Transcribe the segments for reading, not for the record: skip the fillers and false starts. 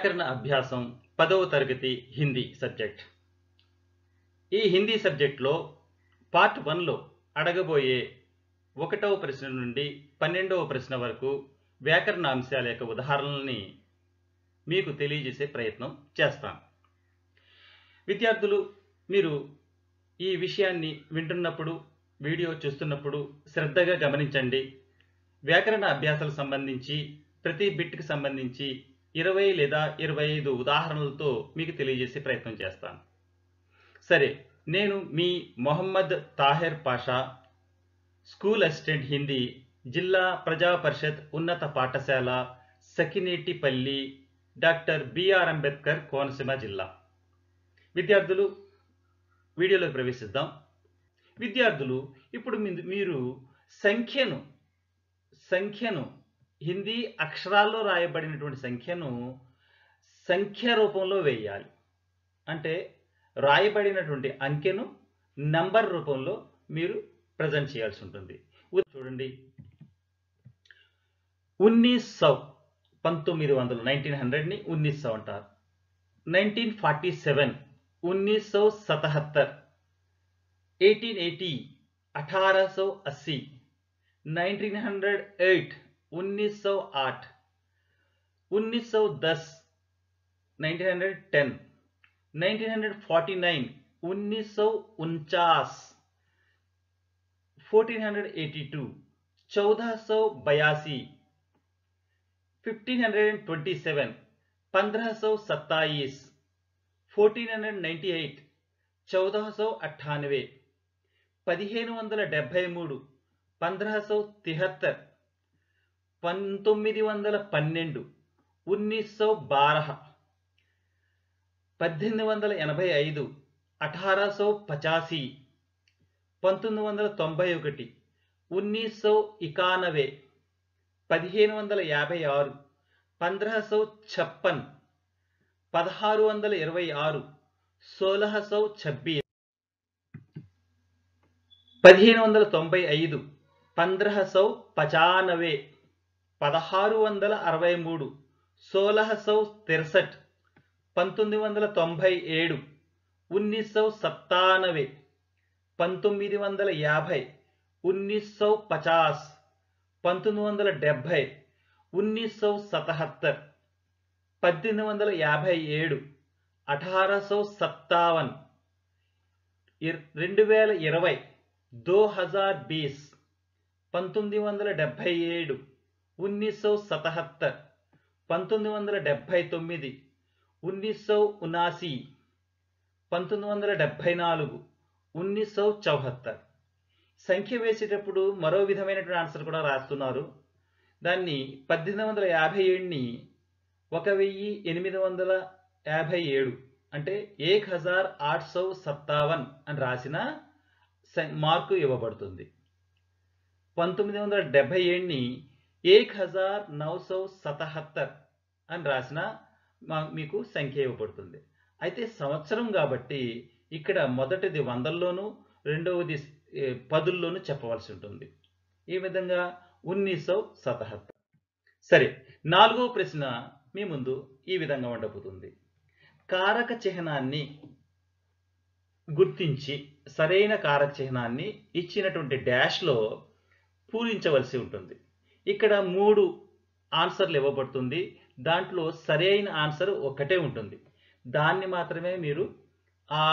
వ్యాకరణ అభ్యాసం 10వ తరగతి హిందీ సబ్జెక్ట్. ఈ హిందీ సబ్జెక్ట్లో పార్ట్ 1లో అడగబోయే 1వ ప్రశ్న నుండి 12వ ప్రశ్న వరకు వ్యాకరణ అంశాల యొక్క ఉదాహరణల్ని మీకు తెలియజేసే ప్రయత్నం చేస్తాను. విద్యార్థులు, మీరు ఈ విషయాన్ని వింటున్నప్పుడు, వీడియో చూస్తున్నప్పుడు శ్రద్ధగా గమనించండి. వ్యాకరణ అభ్యాసాలకు సంబంధించి ప్రతి బిట్కి సంబంధించి 20 లేదా 25 ఉదాహరణలతో మీకు తెలియజేసే ప్రయత్నం చేస్తాను. సరే, నేను మీ మొహమ్మద్ తాహిర్ పాషా, స్కూల్ అసిస్టెంట్ హిందీ, జిల్లా ప్రజా పరిషత్ ఉన్నత పాఠశాల, సకినేటిపల్లి, డాక్టర్ బిఆర్ అంబేద్కర్, కోనసీమ జిల్లా. విద్యార్థులు, వీడియోలోకి ప్రవేశిద్దాం. విద్యార్థులు, ఇప్పుడు మీరు సంఖ్యను హిందీ అక్షరాల్లో రాయబడినటువంటి సంఖ్యను సంఖ్య రూపంలో వేయాలి. అంటే రాయబడినటువంటి అంకెను నంబర్ రూపంలో మీరు ప్రజెంట్ చేయాల్సి ఉంటుంది. చూడండి, 1900 1900ని 1900 అంటారు. 1947 1977, 1880 1880, 1908 1908, 1910 1910, 1949 1949, 1482 1482, 1527 1527, 1498 1498, 1573 1573, 1912 1912, 1885 1885, 1991 1991, 1556 1556, 1626 1626, 1595 1595, 1663 1663, 1997 1997, 1950 1950, 1970 1977, 1857 1857, 2020 2020, 1977 1977, 1979 1979, 1974 1974. సంఖ్య వేసేటప్పుడు మరో విధమైనటువంటి ఆన్సర్ కూడా రాస్తున్నారు. దాన్ని 1857ని 1857 అంటే 1857 అని రాసిన మార్కు ఇవ్వబడుతుంది. 1977ని 1977 అని రాసిన మీకు సంఖ్య ఇవ్వబడుతుంది. అయితే సంవత్సరం కాబట్టి ఇక్కడ మొదటిది వందల్లోనూ, రెండవది పదుల్లోనూ చెప్పవలసి ఉంటుంది. ఈ విధంగా 1977. సరే, 4వ ప్రశ్న మీ ముందు ఈ విధంగా ఉండబోతుంది. కారక చిహ్నాన్ని గుర్తించి సరైన కారక చిహ్నాన్ని ఇచ్చినటువంటి డాష్లో పూరించవలసి ఉంటుంది. ఇక్కడ 3 ఆన్సర్లు ఇవ్వబడుతుంది. దాంట్లో సరైన ఆన్సర్ ఒక్కటే ఉంటుంది. దాన్ని మాత్రమే మీరు ఆ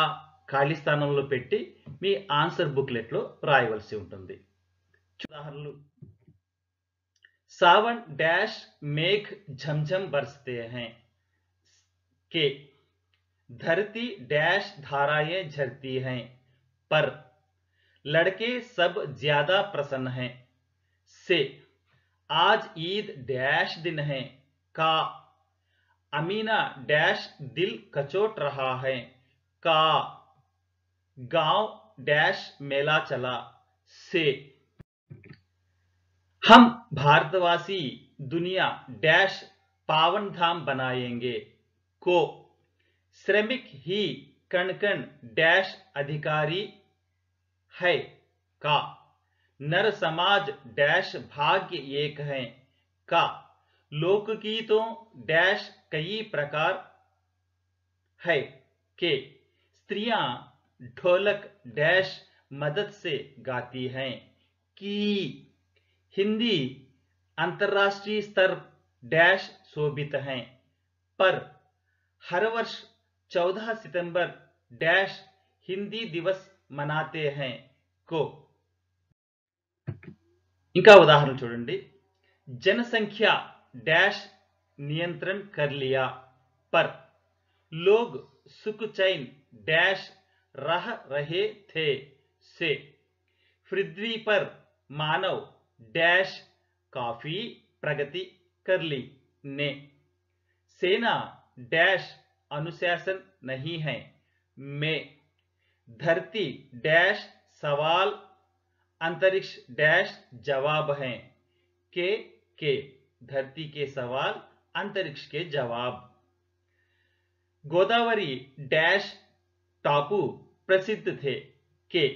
ఖాళీ స్థానంలో పెట్టి మీ ఆన్సర్ బుక్లెట్లో రాయవలసి ఉంటుంది. ఉదాహరణలు: सावन डैश मेघ झमझम बरसते हैं के, धरती डैश धाराएं झरती हैं पर, लड़के सब ज्यादा प्रसन्न हैं से, आज ईद डैश दिन है का, अमीना डैश दिल कचोट रहा है का, गांव डैश मेला चला से, हम भारतवासी दुनिया डैश पावन धाम बनाएंगे को, श्रमिक ही कण कण डैश अधिकारी है का, नर समाज डैश भाग्य एक है का, लोकगीतों डैश कई प्रकार है कि स्त्रियां ढोलक डैश मदद से गाती हैं कि हिंदी अंतर्राष्ट्रीय स्तर डैश शोभित हैं पर हर वर्ष 14 सितंबर डैश हिंदी दिवस मनाते हैं को ఇంకా ఉదాహరణ చూడండి जनसंख्या डैश नियंत्रण कर लिया पर लोग सुख चैन डैश रह रहे थे से पृथ्वी पर मानव डैश काफी प्रगति कर ली ने सेना डैश अनुशासन नहीं है में धरती डैश सवाल अंतरिक्ष डैश जवाब हैं के धरती के सवाल अंतरिक्ष के जवाब। गोदावरी डैश टापू प्रसिद्ध थे के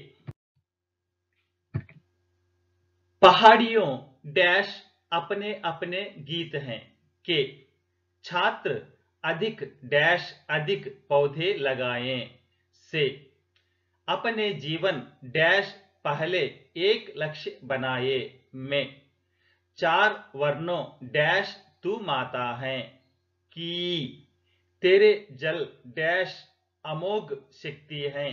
पहाड़ियों डैश अपने अपने गीत हैं के छात्र अधिक डैश अधिक पौधे लगाएं से अपने जीवन डैश पहले एक लक्ष्य बनाए में 4 वर्णों डैश तू माता है कि तेरे जल डैश अमोघ शक्ति है।